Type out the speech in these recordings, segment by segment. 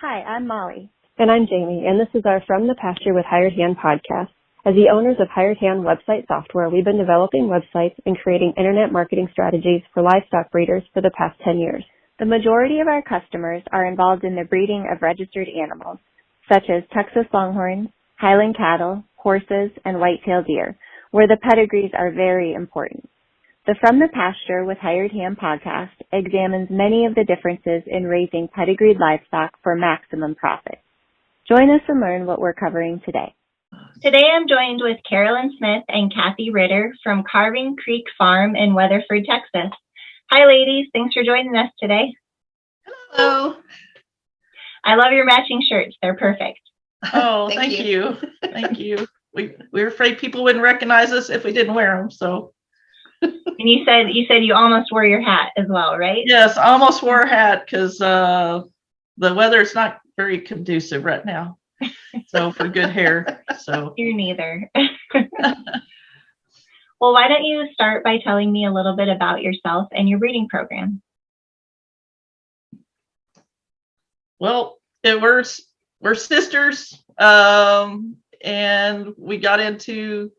Hi, I'm Molly. And I'm Jamie, and this is our From the Pasture with Hired Hand podcast. As the owners of Hired Hand website software, we've been developing websites and creating internet marketing strategies for livestock breeders for the past 10 years. The majority of our customers are involved in the breeding of registered animals, such as Texas Longhorns, Highland cattle, horses, and white-tailed deer, where the pedigrees are very important. The From the Pasture with Hired Hand podcast examines many of the differences in raising pedigreed livestock for maximum profit. Join us and learn what we're covering today. Today I'm joined with Carolyn Smith and Cathy Ritter from Carving Creek Farm in Weatherford, Texas. Hi ladies, thanks for joining us today. Hello. I love your matching shirts, they're perfect. Oh, thank you. Thank you. We were afraid people wouldn't recognize us if we didn't wear them, so. And you said you almost wore your hat as well, right? Yes, I almost wore a hat because the weather's not very conducive right now. So for good hair. So You're neither. Well, why don't you start by telling me a little bit about yourself and your breeding program? well, we're sisters, and we got into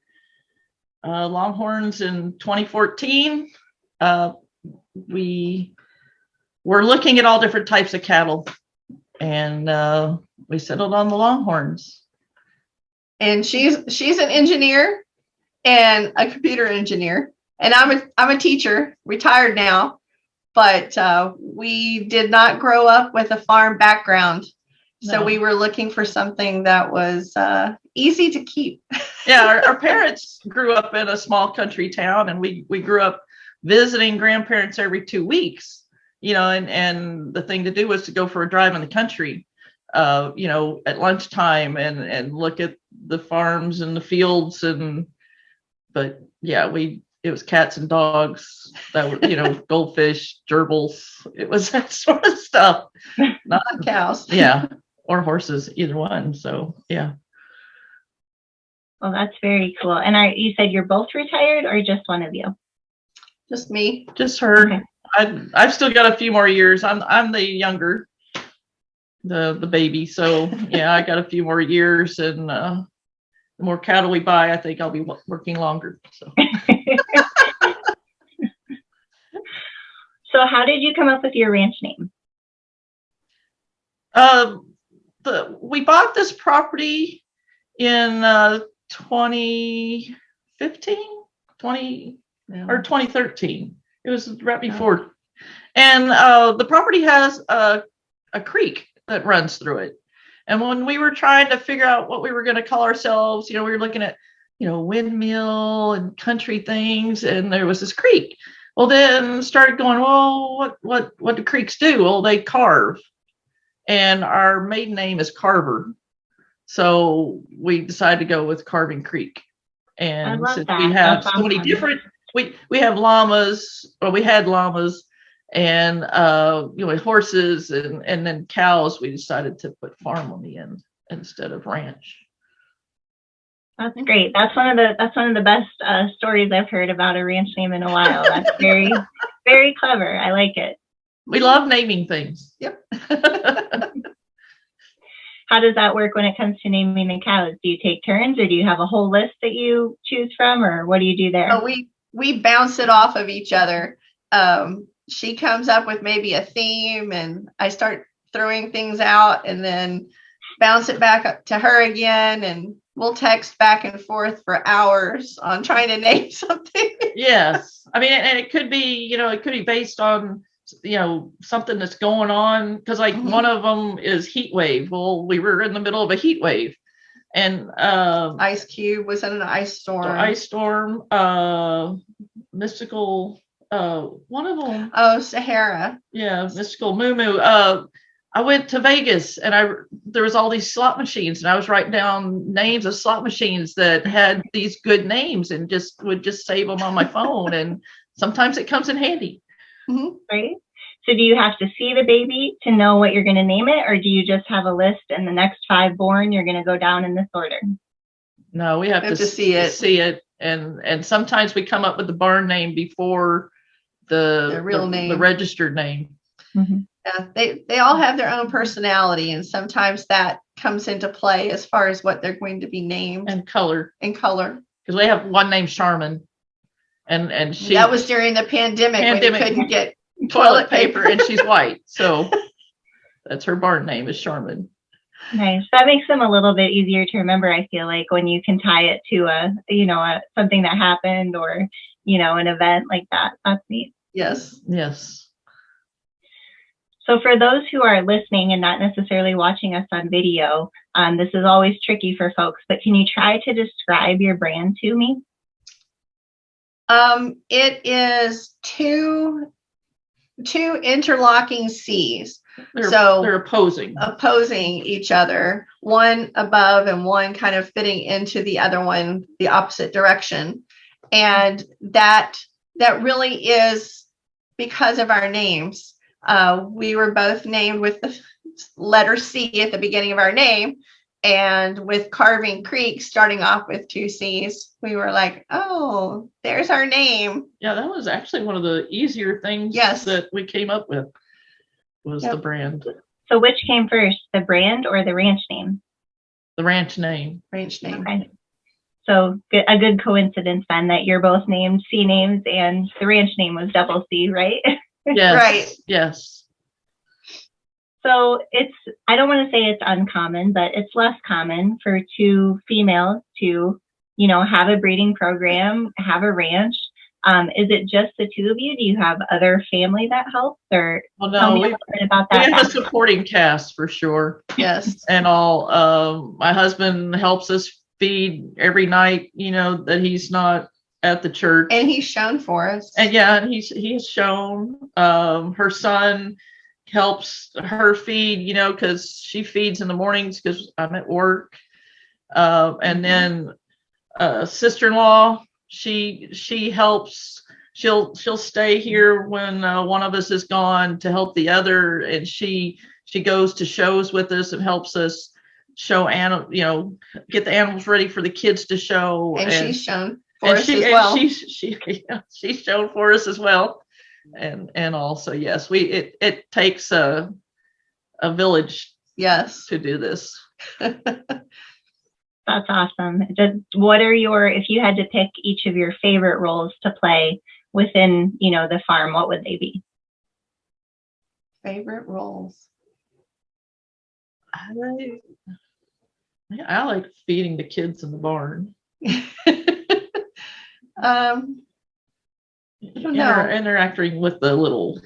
Longhorns in 2014. We were looking at all different types of cattle, and we settled on the Longhorns. And she's an engineer and a computer engineer, and I'm a teacher, retired now, but we did not grow up with a farm background, so No. we were looking for something that was easy to keep. Yeah, our parents grew up in a small country town, and we grew up visiting grandparents every 2 weeks, and the thing to do was to go for a drive in the country, at lunchtime and look at the farms and the fields. But yeah, it was cats and dogs that were, goldfish, gerbils. It was that sort of stuff. Not cows. Yeah, or horses, either one. So yeah. Well, that's very cool. And you said you're both retired or just one of you? Just me. Just her. Okay. I've still got a few more years. I'm the younger, the baby. So yeah, I got a few more years, and the more cattle we buy, I think I'll be working longer. So. So how did you come up with your ranch name? We bought this property in 2015, or 2013. It was right before. And the property has a creek that runs through it. And when we were trying to figure out what we were going to call ourselves, we were looking at, windmill and country things, and there was this creek. Well, then started going, well, what do creeks do? Well, they carve. And our maiden name is Carver. So we decided to go with Carving Creek. And since we have so many different, we have llamas, or we had llamas, and horses and then cows, we decided to put farm on the end instead of ranch. That's great. That's one of the best stories I've heard about a ranch name in a while. That's very, very clever. I like it. We love naming things. Yep. How does that work when it comes to naming the cows? Do you take turns, or do you have a whole list that you choose from, or what do you do there? Oh, we bounce it off of each other. She comes up with maybe a theme, and I start throwing things out, and then bounce it back up to her again, and we'll text back and forth for hours on trying to name something. Yes. I mean, and it could be, it could be based on, something that's going on. Cause like one of them is heat wave. Well, we were in the middle of a heat wave, and Ice Cube was in an ice storm. Mystical, one of them. Oh, Sahara. Yeah. Mystical Moo. I went to Vegas, and there was all these slot machines, and I was writing down names of slot machines that had these good names, and would save them on my phone. And sometimes it comes in handy. Mm-hmm. Right? So do you have to see the baby to know what you're going to name it, or do you just have a list and the next 5 born, you're going to go down in this order? No, we have to see it. And sometimes we come up with the barn name before the real name, the registered name. Mm-hmm. Yeah, they all have their own personality, and sometimes that comes into play as far as what they're going to be named. And color. Because we have one named Charmin, and she. That was during the pandemic when you couldn't get toilet paper, and she's white, so that's her barn name is Charmin. Nice. That makes them a little bit easier to remember, I feel like, when you can tie it to something that happened, or an event like that. That's neat. Yes. So for those who are listening and not necessarily watching us on video, this is always tricky for folks, but can you try to describe your brand to me? It is two interlocking C's. They're opposing each other, one above and one kind of fitting into the other one, the opposite direction. And that really is because of our names. We were both named with the letter C at the beginning of our name, and with Carving Creek starting off with two C's, we were like, oh, there's our name. Yeah, that was actually one of the easier things that we came up with, was the brand. So which came first, the brand or the ranch name? The ranch name. Okay. So a good coincidence then that you're both named C names and the ranch name was double C, right? Yes. Right. Yes. So I don't want to say it's uncommon, but it's less common for two females to, have a breeding program, have a ranch. Is it just the two of you? Do you have other family that helps, or tell me a little bit about that? We have a supporting cast for sure. Yes. And all, my husband helps us feed every night, that he's not at the church. And he's shown for us. And he's shown. Her son helps her feed, because she feeds in the mornings because I'm at work. And then sister-in-law, she helps. She'll stay here when one of us is gone to help the other, and she goes to shows with us and helps us show get the animals ready for the kids to show. And she's shown for us as well. She's shown for us as well. And also, yes, it takes a village, to do this. That's awesome. If you had to pick each of your favorite roles to play within, the farm, what would they be? Favorite roles. I like feeding the kids in the barn. Interacting with the little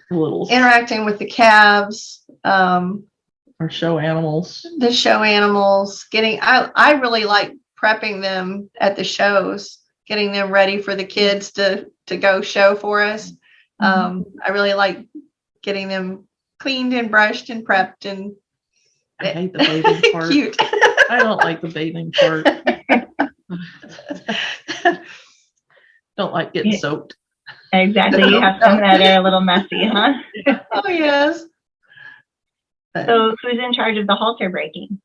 interacting with the calves, or show animals. The show animals. I really like prepping them at the shows, getting them ready for the kids to go show for us. I really like getting them cleaned and brushed and prepped, and I hate the bathing part. Cute. I don't like the bathing part. Don't like getting soaked. Exactly. You have some that are a little messy, huh? Oh, yes. So who's in charge of the halter breaking?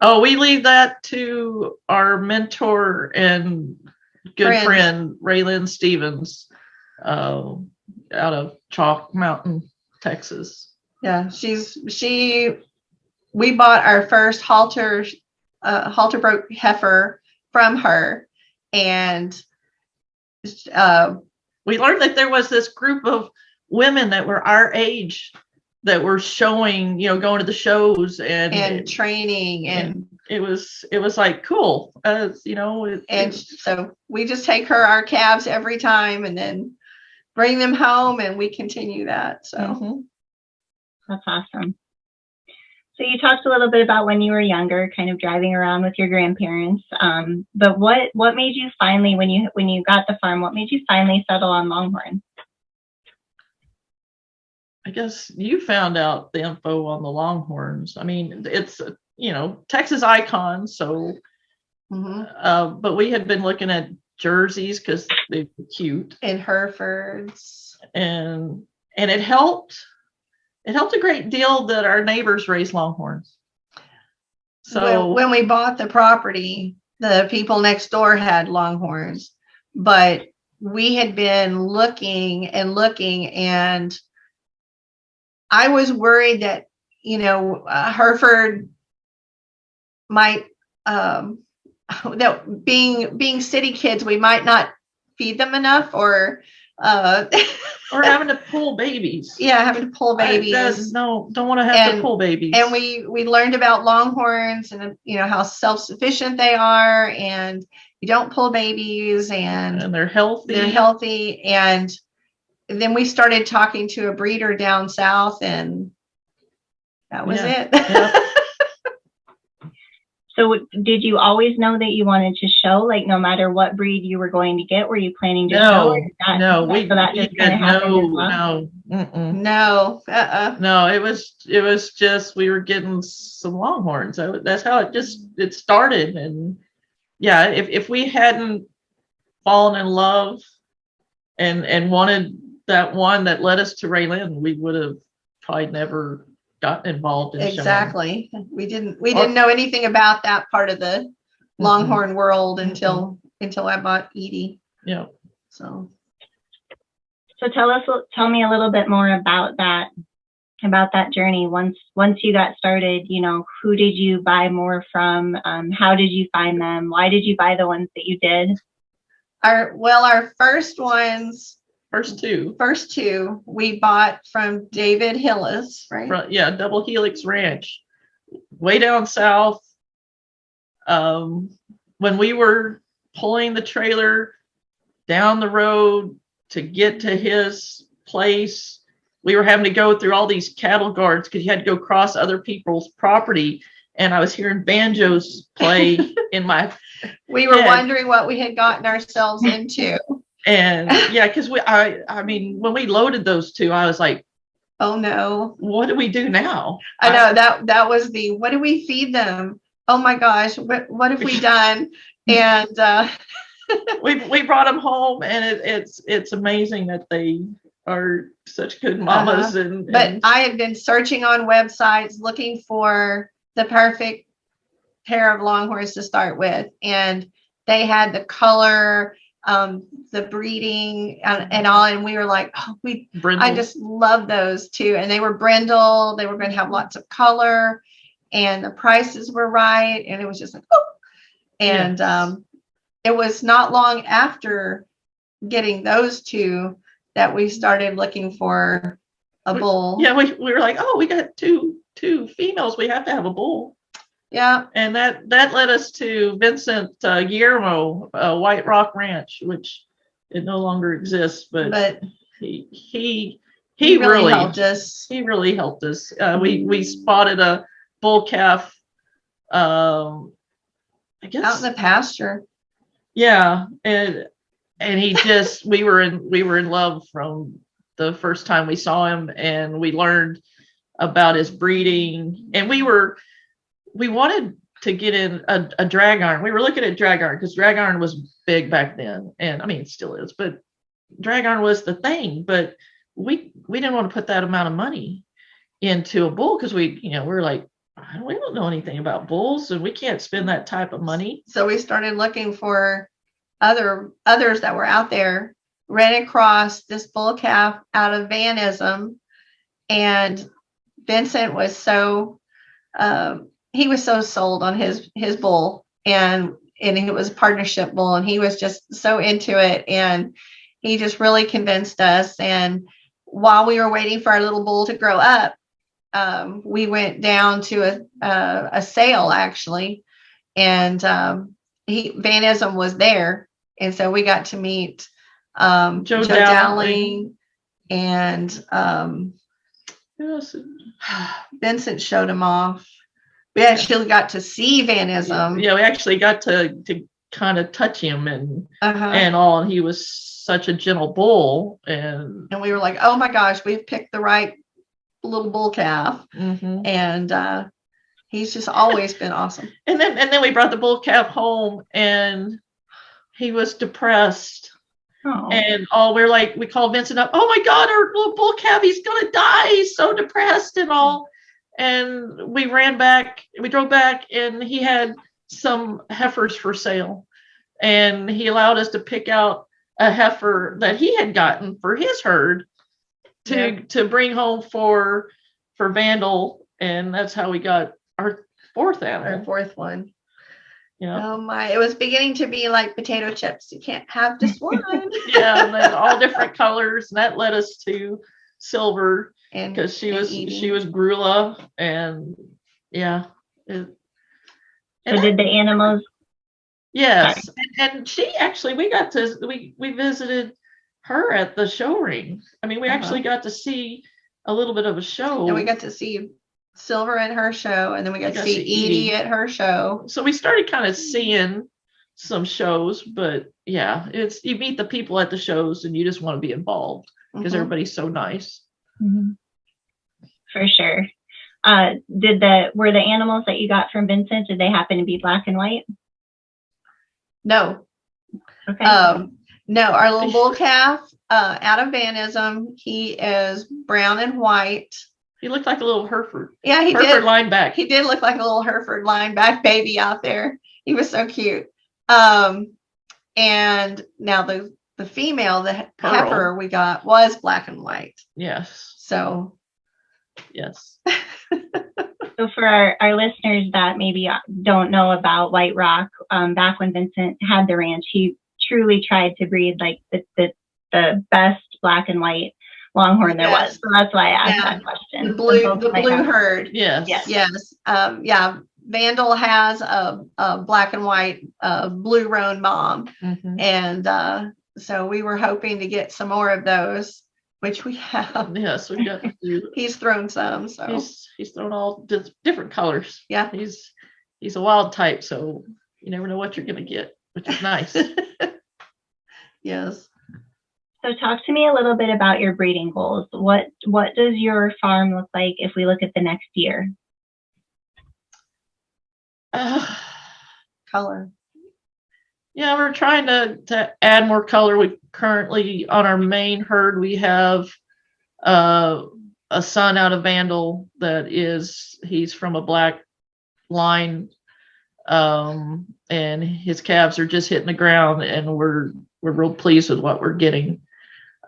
Oh, we leave that to our mentor and good friend, Raylan Stevens, out of Chalk Mountain, Texas. Yeah, we bought our first halter broke heifer from her, and we learned that there was this group of women that were our age that were showing, going to the shows and training, and it was like cool, so we just take our calves every time and then bring them home, and we continue that. So that's awesome. So you talked a little bit about when you were younger, kind of driving around with your grandparents. But what made you finally, when you got the farm, what made you finally settle on Longhorn? I guess you found out the info on the Longhorns. I mean, it's Texas icon. So, but we had been looking at jerseys because they're cute, and Herefords, and it helped. It helped a great deal that our neighbors raised Longhorns. So when we bought the property, the people next door had Longhorns, but we had been looking, and I was worried that, Hereford might, that being city kids, we might not feed them enough, or or having to pull babies. Yeah, having to pull babies. Don't want to have to pull babies. And we learned about Longhorns and how self-sufficient they are, and you don't pull babies, and they're healthy. And then we started talking to a breeder down south, and that was it. Yeah. So did you always know that you wanted to show, like, no matter what breed you were going to get, were you planning to show? No, so that just kind of happened as well? No. No, it was just, we were getting some Longhorns. That's how it started. And yeah, if we hadn't fallen in love and wanted that one that led us to Raylin, we would have probably never gotten involved in exactly showing. We didn't know anything about that part of the Longhorn world until I bought Edie. Yeah. So tell me a little bit more about that journey. Once you got started, who did you buy more from? How did you find them? Why did you buy the ones that you did? Our first two we bought from David Hillis, right? Double Helix Ranch, way down south. When we were pulling the trailer down the road to get to his place, we were having to go through all these cattle guards because you had to go across other people's property, and I was hearing banjos play in my we were wondering what we had gotten ourselves into. And because I mean, when we loaded those two, I was like, oh no, what do we do now? I know that was what do we feed them? Oh my gosh, what have we done? And we brought them home, and it's amazing that they are such good mamas. But I had been searching on websites looking for the perfect pair of Longhorns to start with, and they had the color, the breeding, and all, and we were like, I just love those too. And they were brindle, they were going to have lots of color, and the prices were right, and it was just like, and it was not long after getting those two that we started looking for a bull. We were like, we got two females, we have to have a bull. Yeah. And that led us to Vincent Guillermo, White Rock Ranch, which it no longer exists, but he really helped us. He really helped us. We spotted a bull calf, I guess out in the pasture. Yeah, and he just we were in love from the first time we saw him, and we learned about his breeding, and we wanted to get in a drag iron. We were looking at drag iron because drag iron was big back then, and I mean it still is, but drag iron was the thing. But we didn't want to put that amount of money into a bull because we're like, we don't know anything about bulls, and we can't spend that type of money. So we started looking for others that were out there. Ran across this bull calf out of Vanism, and Vincent was so he was so sold on his bull, and it was a partnership bull, and he was just so into it, and he just really convinced us. And while we were waiting for our little bull to grow up, we went down to a sale actually, and Vanism was there, and so we got to meet Joe Dowling, and Vincent showed him off. We actually got to see Vanism. Yeah, we actually got to kind of touch him and all, and he was such a gentle bull, and we were like, oh my gosh, we've picked the right little bull calf. And he's just always been awesome. And then we brought the bull calf home, and he was depressed. And we called Vincent up, oh my God, our little bull calf, he's gonna die, he's so depressed and all. And we drove back, and he had some heifers for sale, and he allowed us to pick out a heifer that he had gotten for his herd to bring home for for Vandal, and that's how we got our fourth animal. Our fourth one. Yeah. Oh my! It was beginning to be like potato chips. You can't have just one. Yeah, and then all different colors, and that led us to Silver, And because she and was eating. Grula, and yeah. So did the animals? Yes, and she actually, we visited her at the show ring. I mean, we actually got to see a little bit of a show. And we got to see Silver at her show, and then we got to see Edie at her show. So we started kind of seeing some shows, but yeah, it's, you meet the people at the shows and you just want to be involved because everybody's so nice. Mm-hmm. For sure. Were the animals that you got from Vincent, did they happen to be black and white? No. Okay. No, our little bull calf, out of Vanism, he is brown and white. He looked like a little Hereford. Yeah, he Hereford did. lineback. He did look like a little Hereford lineback baby out there. He was so cute. And now the female, the heifer we got, was black and white. Yes. So. Yes. So for our listeners that maybe don't know about White Rock, back when Vincent had the ranch, he truly tried to breed like the best black and white Longhorn there was. So that's why I asked that question. The blue herd. Yes. Yes. Yeah. Vandal has a black and white blue roan mom. And so we were hoping to get some more of those, which we have. Yes, we got to do. He's thrown some, so he's thrown all different colors. Yeah. He's a wild type, so you never know what you're gonna get, which is nice. Yes. So talk to me a little bit about your breeding goals. What does your farm look like if we look at the next year? Color. Yeah, we're trying to add more color. We currently, on our main herd, we have a son out of Vandal that he's from a black line, and his calves are just hitting the ground, and we're real pleased with what we're getting.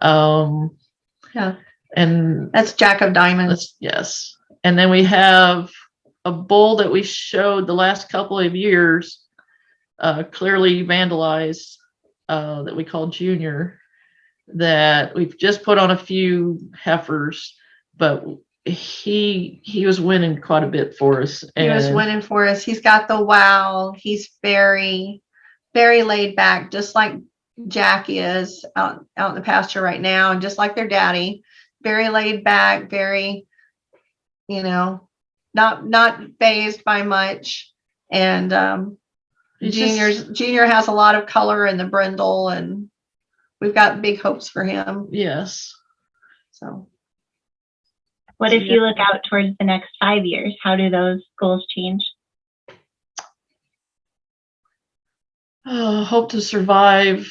Yeah, and that's Jack of Diamonds. Yes, and then we have a bull that we showed the last couple of years, clearly vandalized, that we call Junior, that we've just put on a few heifers, but he was winning quite a bit for us. He was winning for us. He's got the wow. He's very, very laid back, just like Jack is out in the pasture right now, and just like their daddy, very laid back, very, not fazed by much. And Junior has a lot of color in the brindle, and we've got big hopes for him. Yes. So. What if you look out towards the next 5 years? How do those goals change? Hope to survive.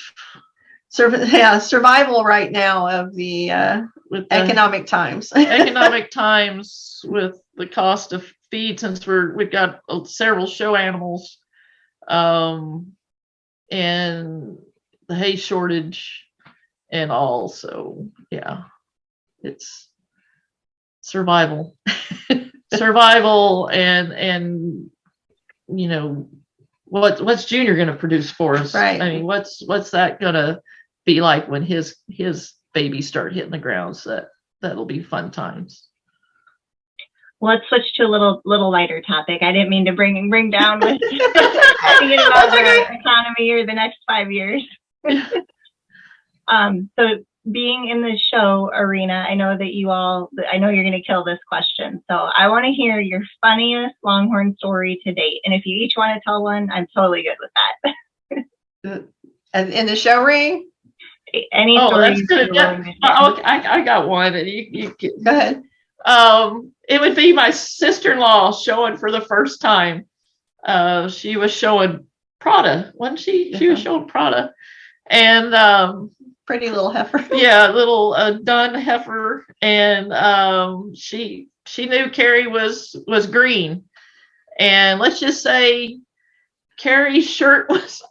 Survival right now of the economic times. Economic times with the cost of feed, since we've got several show animals, and the hay shortage and all. So yeah, it's survival. And what's Junior going to produce for us? Right. I mean, what's that going to be like when his babies start hitting the ground? So that'll be fun times. Let's switch to a little lighter topic. I didn't mean to bring down with thinking about the economy or the next 5 years. So being in the show arena, I know you're going to kill this question. So I want to hear your funniest Longhorn story to date. And if you each want to tell one, I'm totally good with that. And in the show ring? Any story? I got one. And you go ahead. It would be my sister-in-law showing for the first time. She was showing Prada, wasn't she? She was showing Prada. And pretty little heifer. Yeah, little dun heifer. And she knew Carrie was green. And let's just say Carrie's shirt was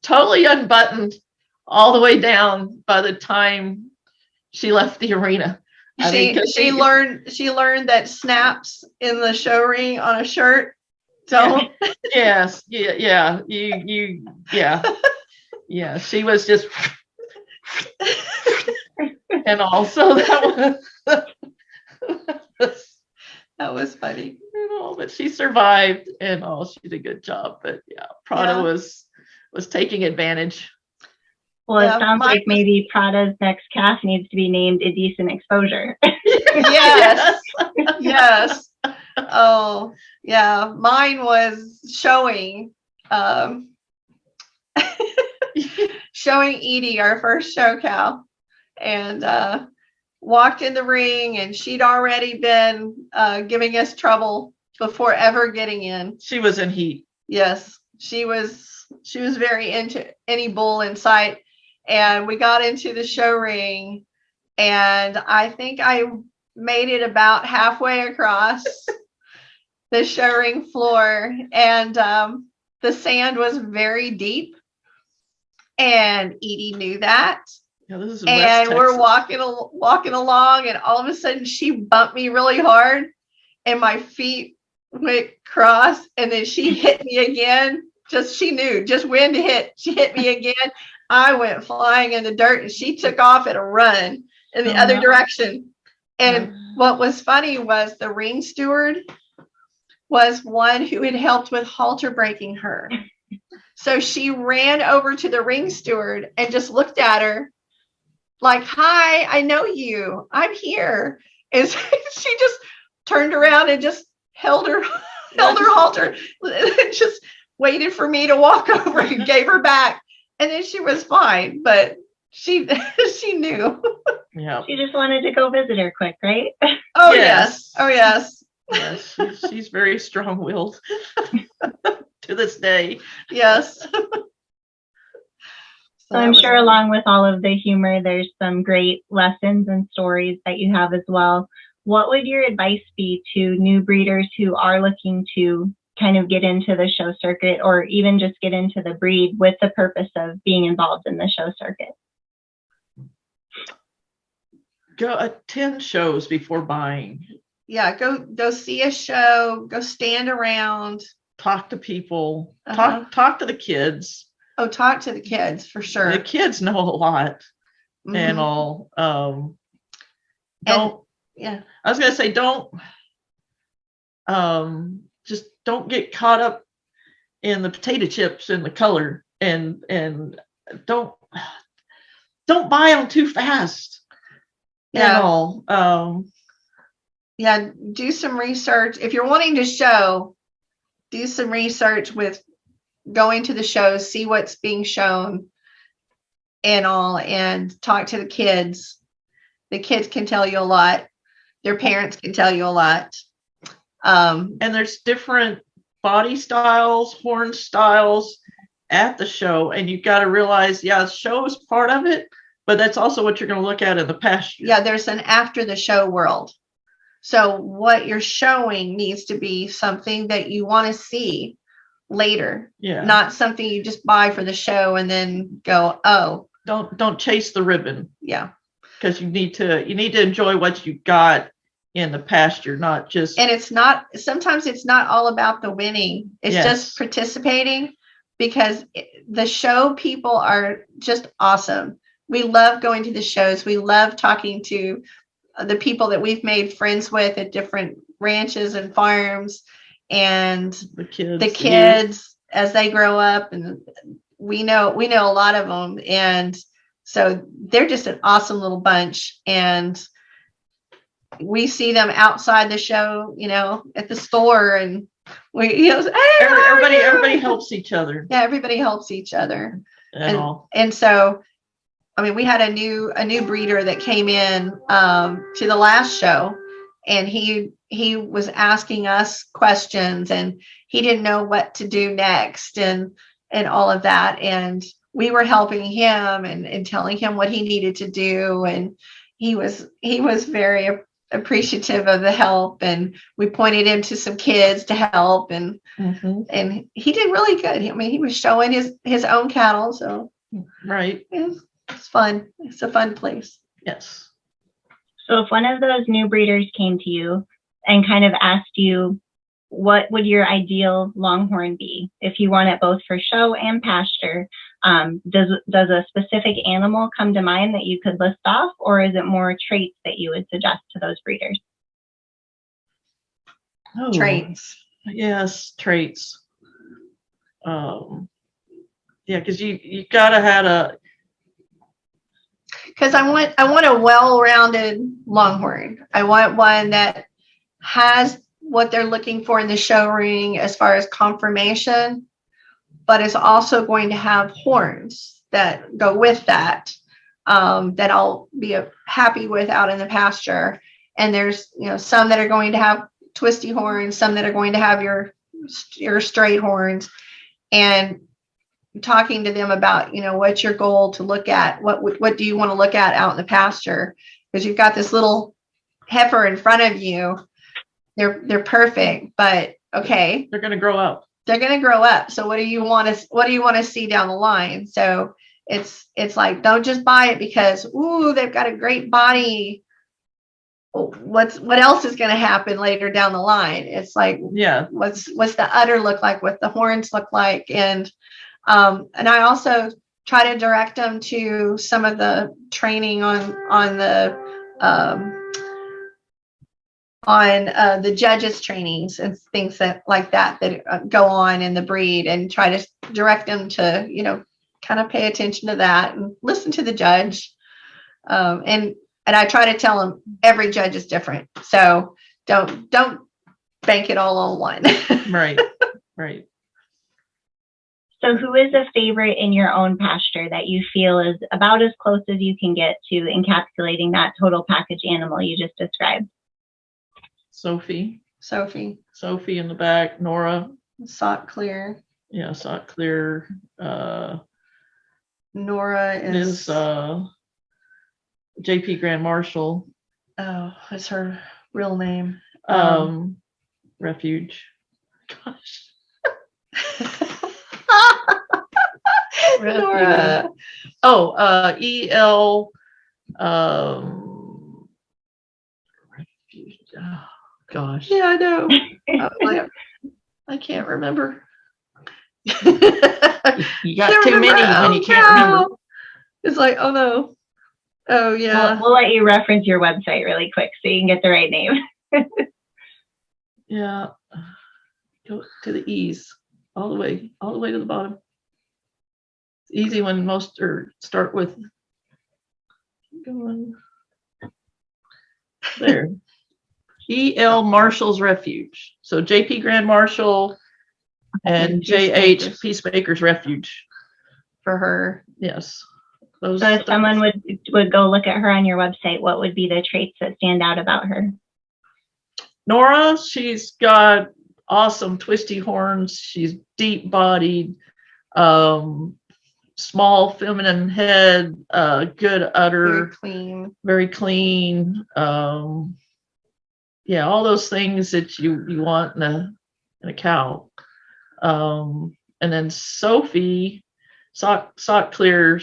totally unbuttoned all the way down by the time she left the arena. She learned that snaps in the show ring on a shirt don't. Yes, yeah. Yeah. She was just, and also that was funny. But she survived, and she did a good job. But Prada was taking advantage. Well, it sounds like maybe Prada's next cast needs to be named Indecent Exposure. Yes. Oh, yeah. Mine was showing Edie, our first show cow, and walked in the ring, and she'd already been giving us trouble before ever getting in. She was in heat. Yes, she was very into any bull in sight. And we got into the show ring, and I think I made it about halfway across the show ring floor, and the sand was very deep, and Edie knew that. Yeah, this is and we're walking along, and all of a sudden she bumped me really hard, and my feet went cross, and then she hit me again. She knew just when to hit. She hit me again. I went flying in the dirt, and she took off at a run in the other direction. And what was funny was the ring steward was one who had helped with halter breaking her. So she ran over to the ring steward and just looked at her like, "Hi, I know you. I'm here." And so she just turned around and just held her halter and just waited for me to walk over and gave her back. And then she was fine, but she knew. Yeah. She just wanted to go visit her quick, right? Oh, yes. Oh, yes. Yes, she's very strong-willed to this day. Yes. So I'm sure along with all of the humor, there's some great lessons and stories that you have as well. What would your advice be to new breeders who are looking to kind of get into the show circuit, or even just get into the breed with the purpose of being involved in the show circuit? Go attend shows before buying. Yeah, go see a show, go stand around. Talk to people, talk to the kids. Oh, talk to the kids for sure. The kids know a lot. Mm-hmm. And all. I was gonna say just don't get caught up in the potato chips and the color, and don't buy them too fast. Yeah. And all. Yeah, do some research. If you're wanting to show, do some research with going to the shows, see what's being shown and all, and talk to the kids. The kids can tell you a lot. Their parents can tell you a lot. And there's different body styles, horn styles at the show. And you've got to realize, the show is part of it, but that's also what you're going to look at in the pasture. Yeah, there's an after the show world. So what you're showing needs to be something that you want to see later. Yeah. Not something you just buy for the show and then go, oh. Don't chase the ribbon. Yeah. Because you need to enjoy what you got in the pasture, not just. And sometimes it's not all about the winning. It's just participating, because the show people are just awesome. We love going to the shows. We love talking to the people that we've made friends with at different ranches and farms, and the kids as they grow up, and we know a lot of them, and so they're just an awesome little bunch. And we see them outside the show, at the store, and we, hey, everybody helps each other. Yeah, everybody helps each other, and so. I mean, we had a new breeder that came in to the last show, and he was asking us questions, and he didn't know what to do next, and all of that. And we were helping him and telling him what he needed to do. And he was very appreciative of the help, and we pointed him to some kids to help, and he did really good. I mean, he was showing his own cattle. So right. It's fun. It's a fun place. Yes. So if one of those new breeders came to you and kind of asked you, what would your ideal Longhorn be if you want it both for show and pasture? Does a specific animal come to mind that you could list off, or is it more traits that you would suggest to those breeders? Oh, Traits. Yes, traits. Yeah, because you gotta have a. Because I want a well-rounded Longhorn. I want one that has what they're looking for in the show ring as far as conformation, but is also going to have horns that go with that, that I'll be happy with out in the pasture. And there's, some that are going to have twisty horns, some that are going to have your straight horns, and talking to them about, what's your goal to look at? What do you want to look at out in the pasture? Because you've got this little heifer in front of you. They're perfect, but okay. They're going to grow up. They're going to grow up. So what do you want to see down the line? So it's like, don't just buy it because, ooh, they've got a great body. What else is going to happen later down the line? It's like, yeah, what's the udder look like? What the horns look like? And I also try to direct them to some of the training on the judges trainings and things that go on in the breed, and try to direct them to, kind of pay attention to that and listen to the judge. And I try to tell them every judge is different. So don't bank it all on one. Right. Right. So who is a favorite in your own pasture that you feel is about as close as you can get to encapsulating that total package animal you just described? Sophie in the back. Nora. Sock clear. Yeah, sock clear. Nora is JP Grand Marshal. Oh, that's her real name. Refuge. Gosh. Nora. EL. Refuge. Oh, gosh. Yeah, I know. I can't remember. You got too many when you can't remember. It's like, oh no. Oh yeah. We'll let you reference your website really quick so you can get the right name. Yeah. Go to the E's all the way to the bottom. It's easy when most start with. Going there. EL Marshall's Refuge. So JP Grand Marshal and JH Peacemaker's Refuge. For her. Yes. So if someone would go look at her on your website, what would be the traits that stand out about her? Nora, she's got awesome twisty horns. She's deep bodied, small feminine head, good udder, very clean. Yeah, all those things that you want in a cow. And then Sophie, sock clear.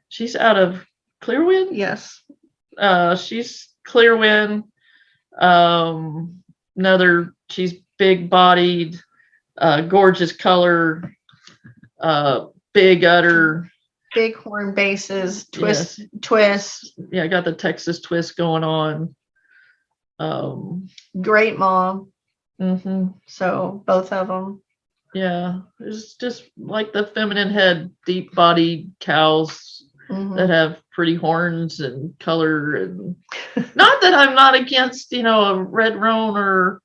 She's out of Clearwind. Yes. She's Clearwind. She's big bodied, gorgeous color, big udder, big horn bases, twist. Yeah, I got the Texas twist going on. Great mom. Mm-hmm. So both of them. Yeah, it's just like the feminine head, deep bodied cows that have pretty horns and color, and not that I'm not against, a red roan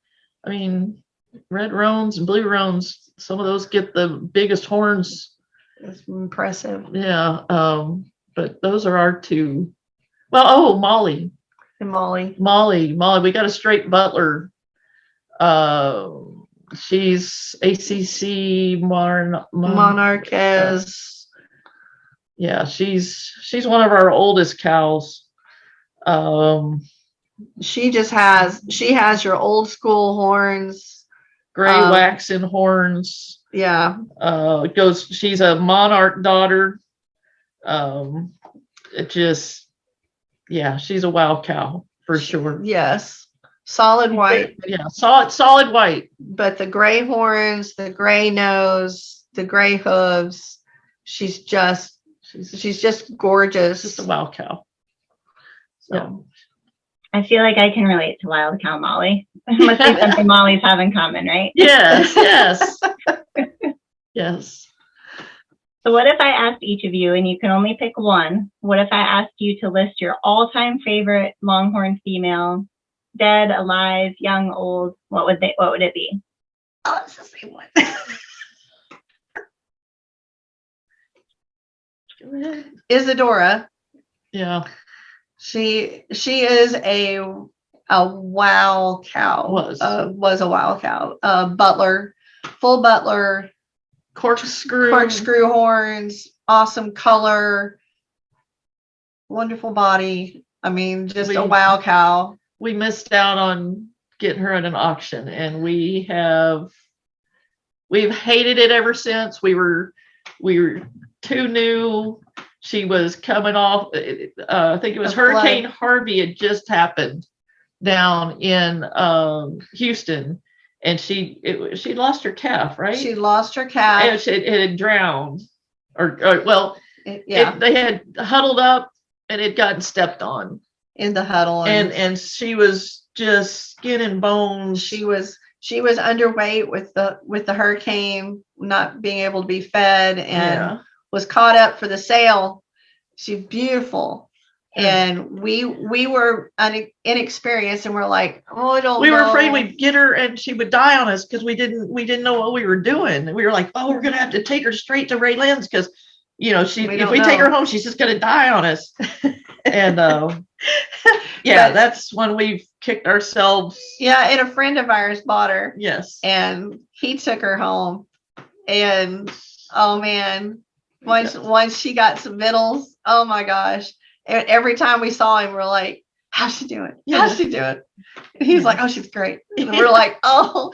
red roans and blue roans. Some of those get the biggest horns. It's impressive. Yeah. But those are our two. Well, Molly. And Molly. We got a straight butler. She's ACC Monarchess. Yeah, she's one of our oldest cows. She has your old school horns, gray waxen horns. Yeah. She's a monarch daughter. Yeah, she's a wild cow for sure. Yes. Solid white. Yeah, solid white. But the gray horns, the gray nose, the gray hooves, she's just gorgeous. Just a wild cow. So. Yeah. I feel like I can relate to wild cow Molly. Must be something Molly's have in common, right? Yes, yes. Yes. So what if I asked each of you, and you can only pick one, what if I asked you to list your all-time favorite Longhorn female, dead, alive, young, old? What would it be? Oh, it's the same one. Isadora. Yeah. She is a wow cow. Was a wow cow. Butler, full butler, corkscrew horns, awesome color, wonderful body. I mean, just a wow cow. We missed out on getting her at an auction, and we've hated it ever since. We were too new. She was coming off. I think it was Hurricane Harvey had just happened down in Houston, and she lost her calf, right? She lost her calf. And it had drowned, they had huddled up, and it gotten stepped on in the huddle, and she was just skin and bones. She was underweight with the hurricane, not being able to be fed, and was caught up for the sale. She's beautiful. And we were inexperienced, and we're like, oh, I don't know. We were afraid we'd get her and she would die on us because we didn't know what we were doing. We were like, oh, we're gonna have to take her straight to Ray Lynn's because if we take her home, she's just gonna die on us. And that's when we've kicked ourselves. Yeah, and a friend of ours bought her. Yes. And he took her home, and oh man, once she got some victuals, oh my gosh. Every time we saw him, we're like, how's she doing? How's she doing? And he's like, oh, she's great. And we're like, oh.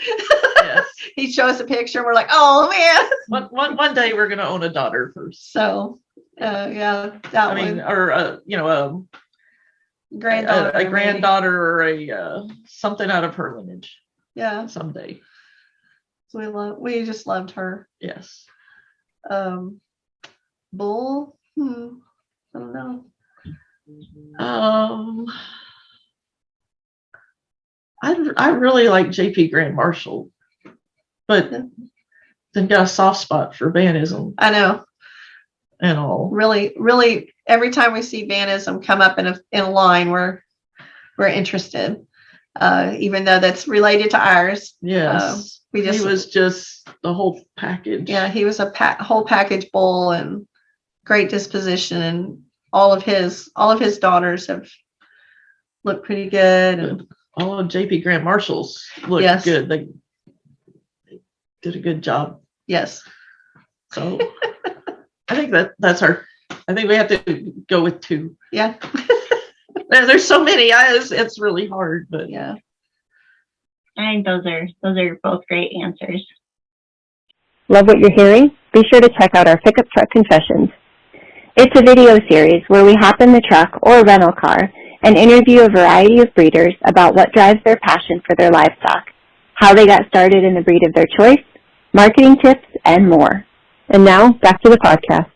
Yes. He showed us a picture, and we're like, oh man. One day we're gonna own a daughter first. So granddaughter, a granddaughter, or a something out of her lineage. Yeah, someday. So we just loved her. Yes. Bull. I don't know. I really like JP Grand Marshal, but then got a soft spot for Vanism. I know. And all. Really, really, every time we see Vanism come up in a line, we're interested. Even though that's related to ours. Yes. He was just the whole package. Yeah, he was a whole package bull, and great disposition, and all of his daughters have looked pretty good. And all of JP Grand Marshals looked good. They did a good job. Yes. So I think that's I think we have to go with 2. Yeah. There's so many. It's really hard, but yeah. I think those are both great answers. Love what you're hearing? Be sure to check out our Pickup Truck Confessions. It's a video series where we hop in the truck or rental car and interview a variety of breeders about what drives their passion for their livestock, how they got started in the breed of their choice, marketing tips, and more. And now, back to the podcast.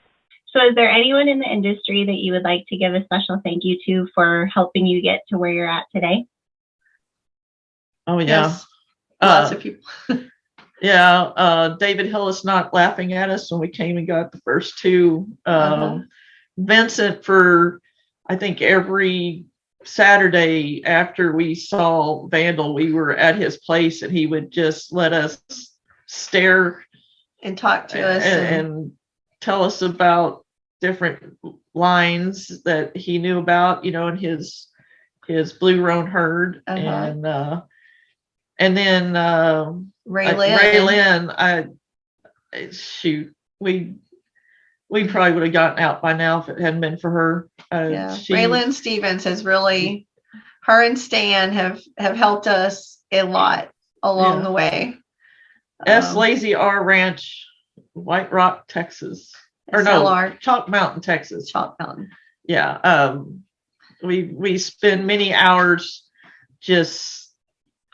So is there anyone in the industry that you would like to give a special thank you to for helping you get to where you're at today? Oh, yeah. Yes. Lots of people. Yeah. David Hillis not laughing at us when we came and got the first 2. Vincent, for I think every Saturday after we saw Vandal, we were at his place, and he would just let us stare and talk to us and tell us about different lines that he knew about, in his Blue Roan herd. And then Ray Lynn, we probably would have gotten out by now if it hadn't been for her. Ray Lynn Stevens has really, her and Stan have helped us a lot along the way. Lazy R Ranch, White Rock, Texas. Or no, Chalk Mountain, Texas. Chalk Mountain. Yeah. we spend many hours just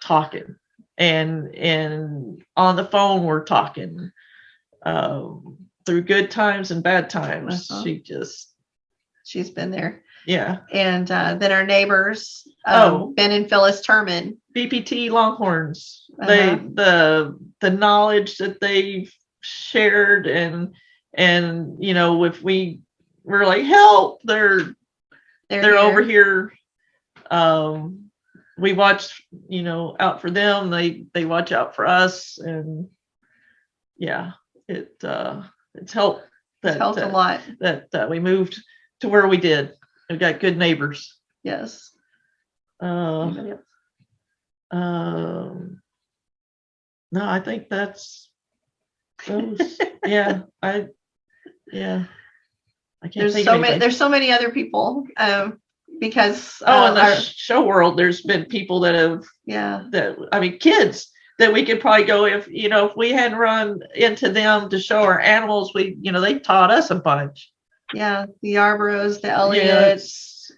talking, and on the phone we're talking through good times and bad times. She's been there. Yeah. And then our neighbors, Ben and Phyllis Turman, BPT Longhorns. The knowledge that they've shared, and if we're like, help, they're over here. We watch out for them, they watch out for us, and it's helped a lot that we moved to where we did. We've got good neighbors. Yes. No, I think that's those. I can't think of anybody. There's so many other people because in the show world, there's been people that have kids that we could probably go if we hadn't run into them to show our animals. They taught us a bunch. Yeah, the Yarboroughs, the Elliots,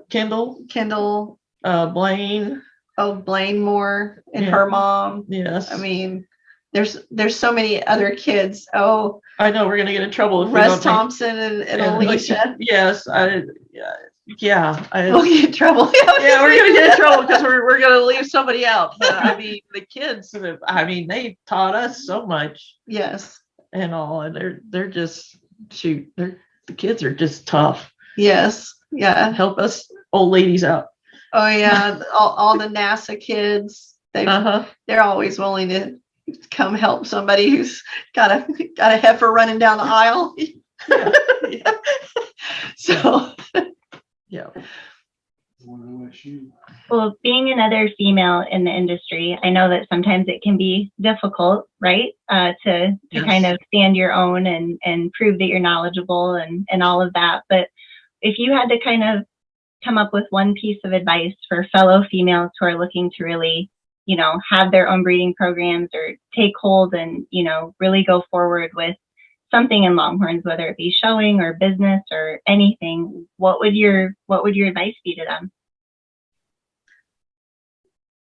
Kendall, Blaine. Blaine Moore and her mom. Yes. I mean, there's so many other kids. Oh, I know we're gonna get in trouble if Russ Thompson and Alicia. Yes, we'll get in trouble. Yeah, we're gonna get in trouble because we're gonna leave somebody out. But, the kids, they taught us so much. Yes. And all, and they're just the kids are just tough. Yes. Yeah. Help us old ladies out. Oh yeah, all the NASA kids. They're always willing to come help somebody who's got a heifer running down the aisle. Yeah. So. Yeah. Well, being another female in the industry, I know that sometimes it can be difficult, right? To kind of stand your own and prove that you're knowledgeable and all of that. But if you had to kind of come up with one piece of advice for fellow females who are looking to really, have their own breeding programs or take hold and, really go forward with something in Longhorns, whether it be showing or business or anything, what would your advice be to them?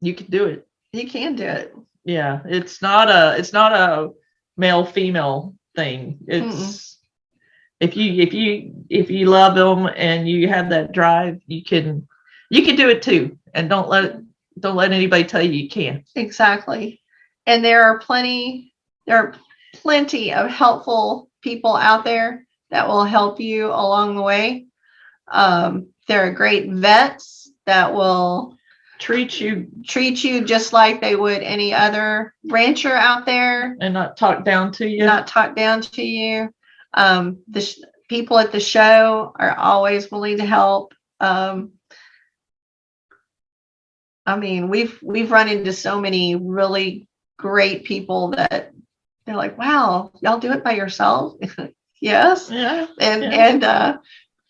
You can do it. You can do it. Yeah, it's not a male female thing. It's if you love them and you have that drive, you can do it too. And don't let anybody tell you can't. Exactly. And there are plenty of helpful people out there that will help you along the way. There are great vets that will treat you just like they would any other rancher out there, and not talk down to you. The people at the show are always willing to help. We've run into so many really great people that they're like, wow, y'all do it by yourself? Yes. Yeah. And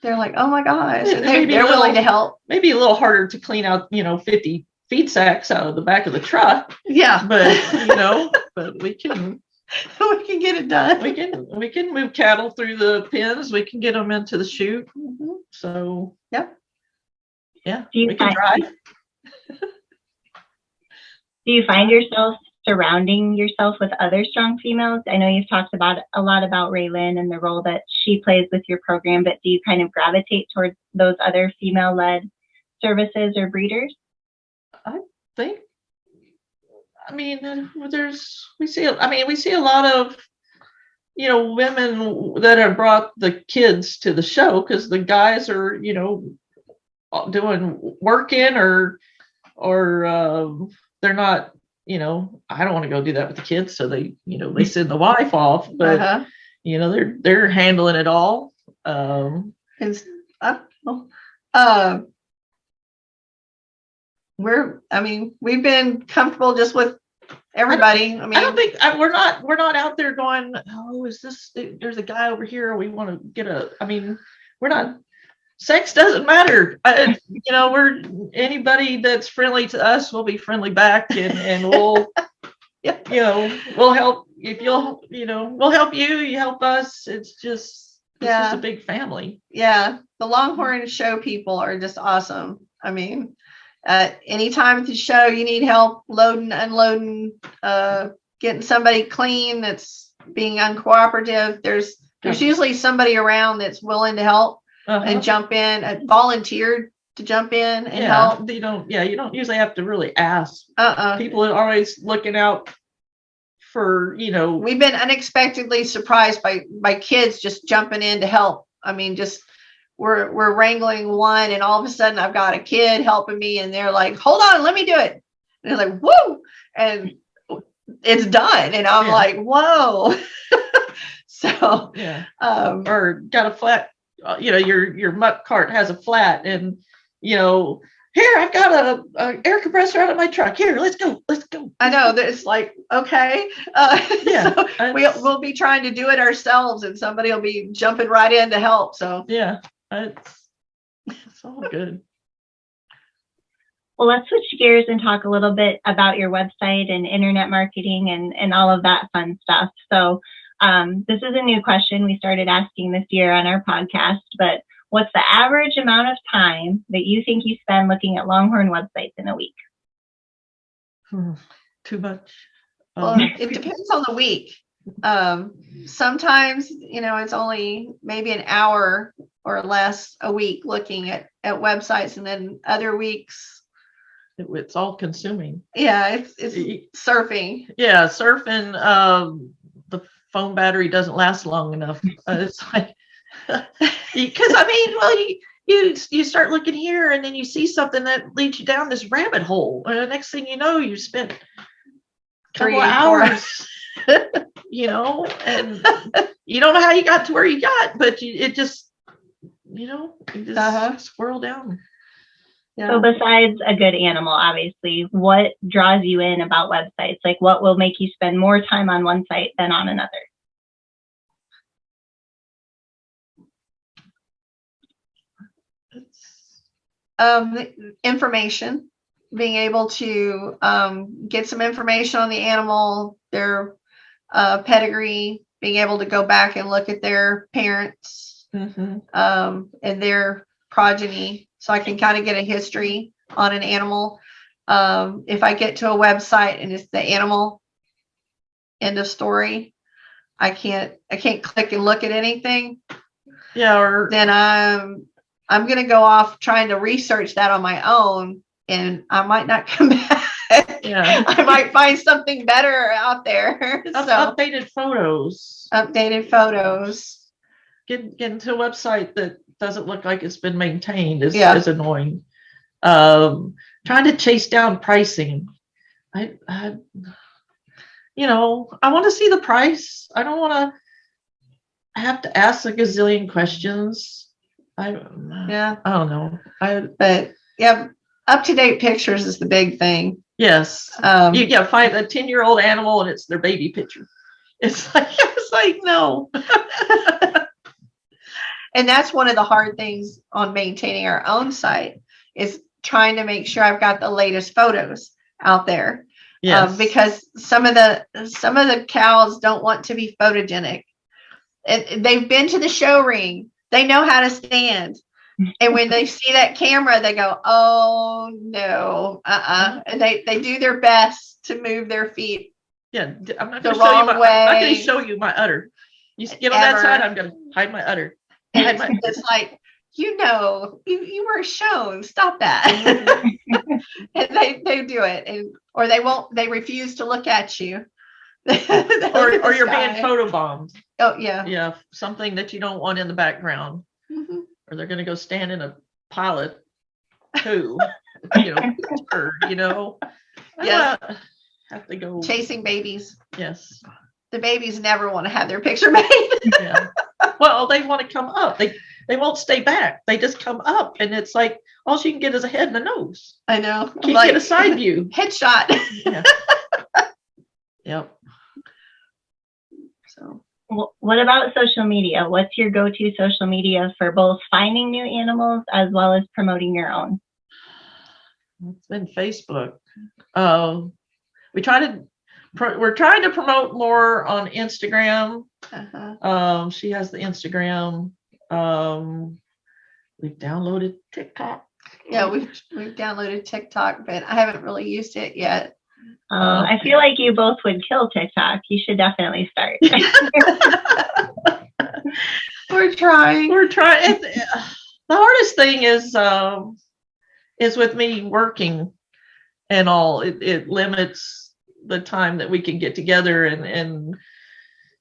they're like, oh my gosh. And they're willing to help. Maybe a little harder to clean out, 50 feed sacks out of the back of the truck. Yeah. But, but we can get it done. We can move cattle through the pens. We can get them into the chute. Mm-hmm. So, yeah. We can drive. Do you find yourself surrounding yourself with other strong females? I know you've talked a lot about Raylan and the role that she plays with your program, but do you kind of gravitate towards those other female-led services or breeders? I think, we see a lot of, women that have brought the kids to the show because the guys are, working or they're not, I don't want to go do that with the kids. So they send the wife off, but they're handling it all. We've been comfortable just with everybody. I don't think we're not out there going, oh, there's a guy over here. We want to get we're not. Sex doesn't matter. We're anybody that's friendly to us will be friendly back, and we'll, we'll help if we'll help you. You help us. It's just This is a big family. Yeah. The Longhorn show people are just awesome. I mean, anytime at the show you need help loading, unloading, getting somebody clean that's being uncooperative, there's usually somebody around that's willing to help and jump in, volunteered to jump in and help. You don't usually have to really ask. People are always looking out for, We've been unexpectedly surprised by kids just jumping in to help. I mean, just we're wrangling one, and all of a sudden I've got a kid helping me, and they're like, hold on, let me do it. And they're like, woo, and it's done. And I'm like, whoa. So or got a flat, your muck cart has a flat, and here, I've got a air compressor out of my truck. Here, let's go. I know that it's like, okay. So we'll be trying to do it ourselves, and somebody will be jumping right in to help. So it's all good. Well, let's switch gears and talk a little bit about your website and internet marketing and all of that fun stuff. So this is a new question we started asking this year on our podcast, but what's the average amount of time that you think you spend looking at Longhorn websites in a week? Too much. Well, it depends on the week. Sometimes, it's only maybe an hour or less a week looking at websites, and then other weeks it's all consuming. Yeah, it's surfing. Yeah, surfing. The phone battery doesn't last long enough. It's like, because you start looking here, and then you see something that leads you down this rabbit hole, and the next thing you know, you spent a couple of hours, and you don't know how you got to where you got, but you just swirl down. Yeah. So besides a good animal, obviously, what draws you in about websites? Like, what will make you spend more time on one site than on another? Information, being able to get some information on the animal, their pedigree, being able to go back and look at their parents and their progeny, so I can kind of get a history on an animal. If I get to a website and it's the animal, end of story, I can't click and look at anything. Yeah, or then I'm going to go off trying to research that on my own, and I might not come back. Yeah. I might find something better out there. Updated photos. Get into a website that doesn't look like it's been maintained is annoying. Trying to chase down pricing. I want to see the price. I don't want to have to ask a gazillion questions. I don't know. But up-to-date pictures is the big thing. Yes. You find a 10-year-old animal and it's their baby picture. It's like no. And that's one of the hard things on maintaining our own site, is trying to make sure I've got the latest photos out there. Yes. Because some of the cows don't want to be photogenic. They've been to the show ring. They know how to stand. And when they see that camera, they go, oh no, and they do their best to move thetheir feet. Yeah, I'm not going to show you I'm not going to show you my udder. You get on that side, I'm going to hide my udder. It's like, you were shown. Stop that. And they do it, or they refuse to look at you. or you're being photobombed. Oh yeah. Yeah, something that you don't want in the background. Or they're going to go stand in a pile of poo. Yeah. Have to go chasing babies. Yes. The babies never want to have their picture made. Yeah. Well, they want to come up. They won't stay back. They just come up, and it's like all you can get is a head and a nose. I know. Can't get a side view. Headshot. Yeah. Yep. So, what about social media? What's your go-to social media for both finding new animals as well as promoting your own? It's been Facebook. we're trying to promote more on Instagram. Uh-huh. She has the Instagram. We've downloaded TikTok. Yeah, we've downloaded TikTok, but I haven't really used it yet. I feel like you both would kill TikTok. You should definitely start. We're trying. The hardest thing is with me working and all. It limits the time that we can get together and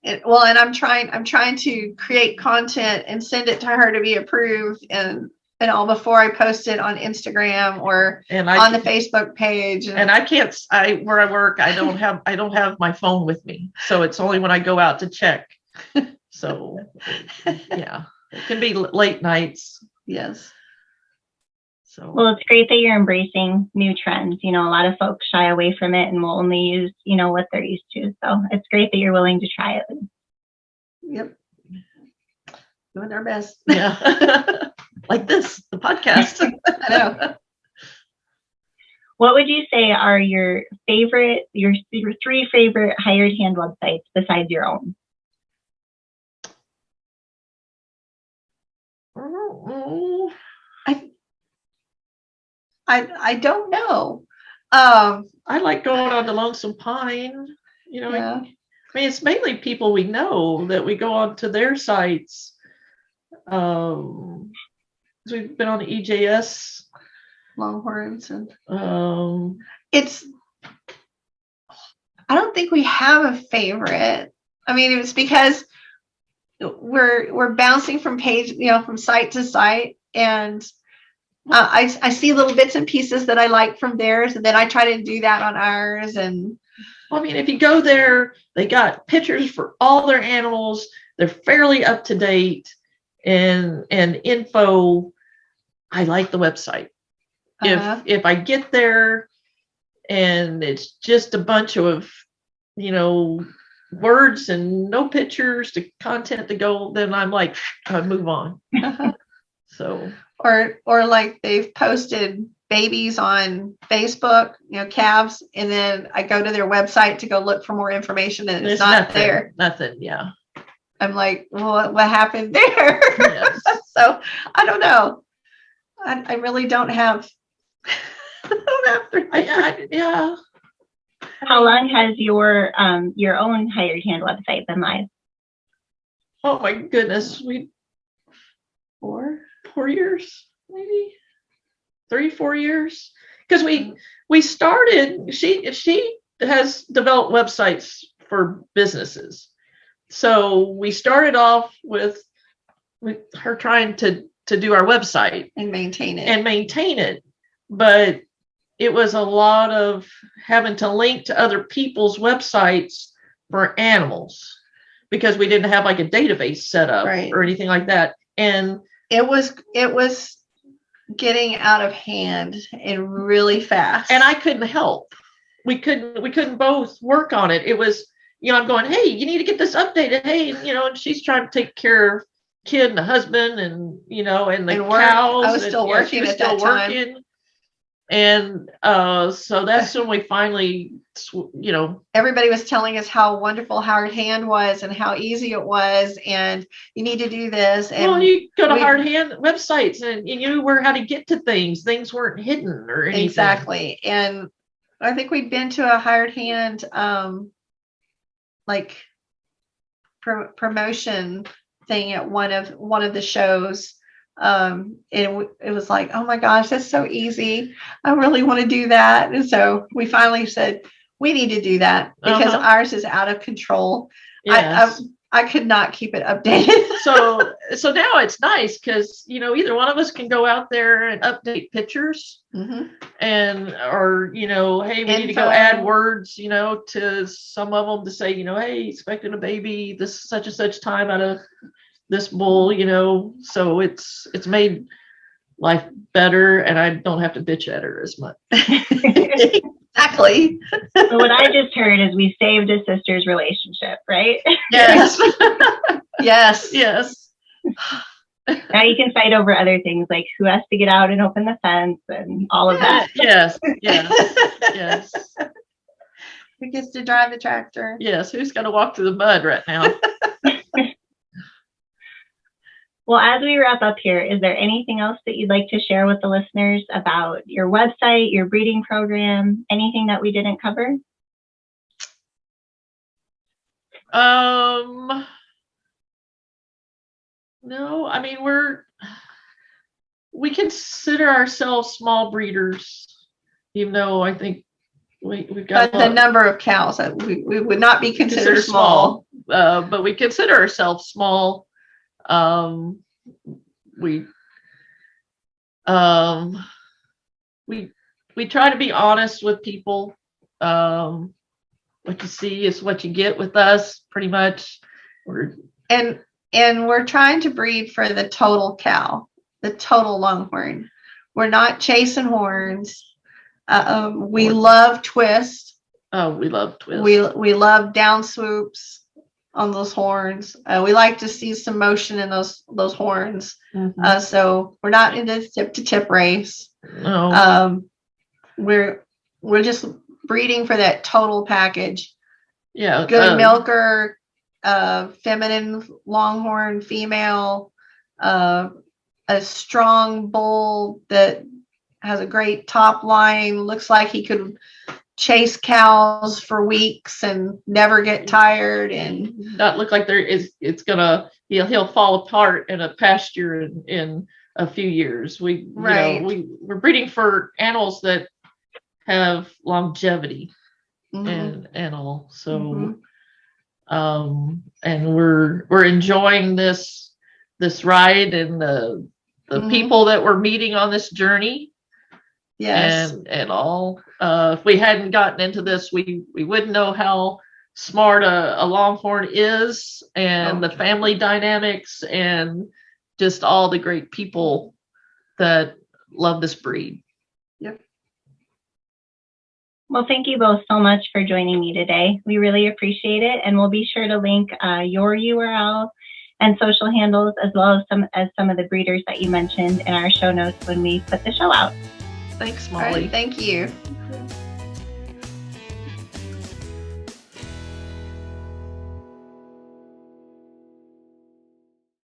I'm trying to create content and send it to her to be approved and all before I post it on Instagram or on the Facebook page. And I can't. Where I work, I don't have my phone with me, so it's only when I go out to check. So yeah, it can be late nights. Yes. So well, it's great that you're embracing new trends. A lot of folks shy away from it and will only use what they're used to. So it's great that you're willing to try it. Yep. Doing our best. Yeah. Like this, the podcast. I know. What would you say are your 3 favorite hired hand websites besides your own? I don't know. I like going on to Lonesome Pine. Yeah. I mean, it's mainly people we know that we go on to their sites. We've been on the EJS, Longhorns, and um, I don't think we have a favorite. I mean, it was because we're bouncing from from site to site, and I see little bits and pieces that I like from theirs, and then I try to do that on ours. And I mean, if you go there, they got pictures for all their animals. They're fairly up to date, and info. I like the website. If I get there and it's just a bunch of words and no pictures to content to go, then I'm like, I move on. So or like they've posted babies on Facebook, calves, and then I go to their website to go look for more information and it's not there. Nothing. Yeah. I'm like, well, what happened there? Yes. So I don't know. I really don't have. Yeah. How long has your own hired hand website been live? Oh my goodness, 4 years, maybe 3-4 years. Because we started. She has developed websites for businesses, so we started off with her trying to do our website and maintain it. But it was a lot of having to link to other people's websites for animals because we didn't have like a database set up or anything like that. And it was getting out of hand and really fast. And I couldn't help. We couldn't both work on it. It was, I'm going, hey, you need to get this updated. Hey, and she's trying to take care of kid and the husband and and the cows. I was still working at that time. And so that's when we finally everybody was telling us how wonderful Hired Hand was and how easy it was, and you need to do this. And you go to Hired Hand websites and you knew how to get to things weren't hidden or anything. Exactly. And I think we'd been to a Hired Hand like promotion thing at one of the shows, and it was like, oh my gosh, that's so easy. I really want to do that. And so we finally said we need to do that because ours is out of control. Yes. I could not keep it updated. so now it's nice because either one of us can go out there and update pictures, and or hey, we need to go add words to some of them to say hey, expecting a baby this such and such time out of this bull, so it's made life better, and I don't have to bitch at her as much. Exactly. So what I just heard is we saved a sister's relationship, right? Yes. Yes. Yes. Now you can fight over other things like who has to get out and open the fence and all of that. Yes. Yes. Yes. Who gets to drive the tractor? Yes, who's going to walk through the mud right now? Well, as we wrap up here, is there anything else that you'd like to share with the listeners about your website, your breeding program, anything that we didn't cover? No, I mean, we consider ourselves small breeders, even though I think we've got But the number of cows, we would not be considered small. But we consider ourselves small. We try to be honest with people. What you see is what you get with us, pretty much. And we're trying to breed for the total cow, the total Longhorn. We're not chasing horns. We love twist. Oh, we love twist. We love down swoops on those horns. We like to see some motion in those horns. Mm-hmm. So we're not in the tip to tip race. No. We're just breeding for that total package. Yeah. Good milker, feminine Longhorn female, a strong bull that has a great top line, looks like he could chase cows for weeks and never get tired, and not look like he'll fall apart in a pasture in a few years. We're breeding for animals that have longevity. Mm-hmm. and all. So Mm-hmm. And we're enjoying this ride and the Mm-hmm. people that we're meeting on this journey. Yes. And all. If we hadn't gotten into this, we wouldn't know how smart a Longhorn is, and the family dynamics, and just all the great people that love this breed. Yep. Well, thank you both so much for joining me today. We really appreciate it, and we'll be sure to link your URL and social handles, as well as some of the breeders that you mentioned in our show notes when we put the show out. Thanks, Molly. All right, thank you.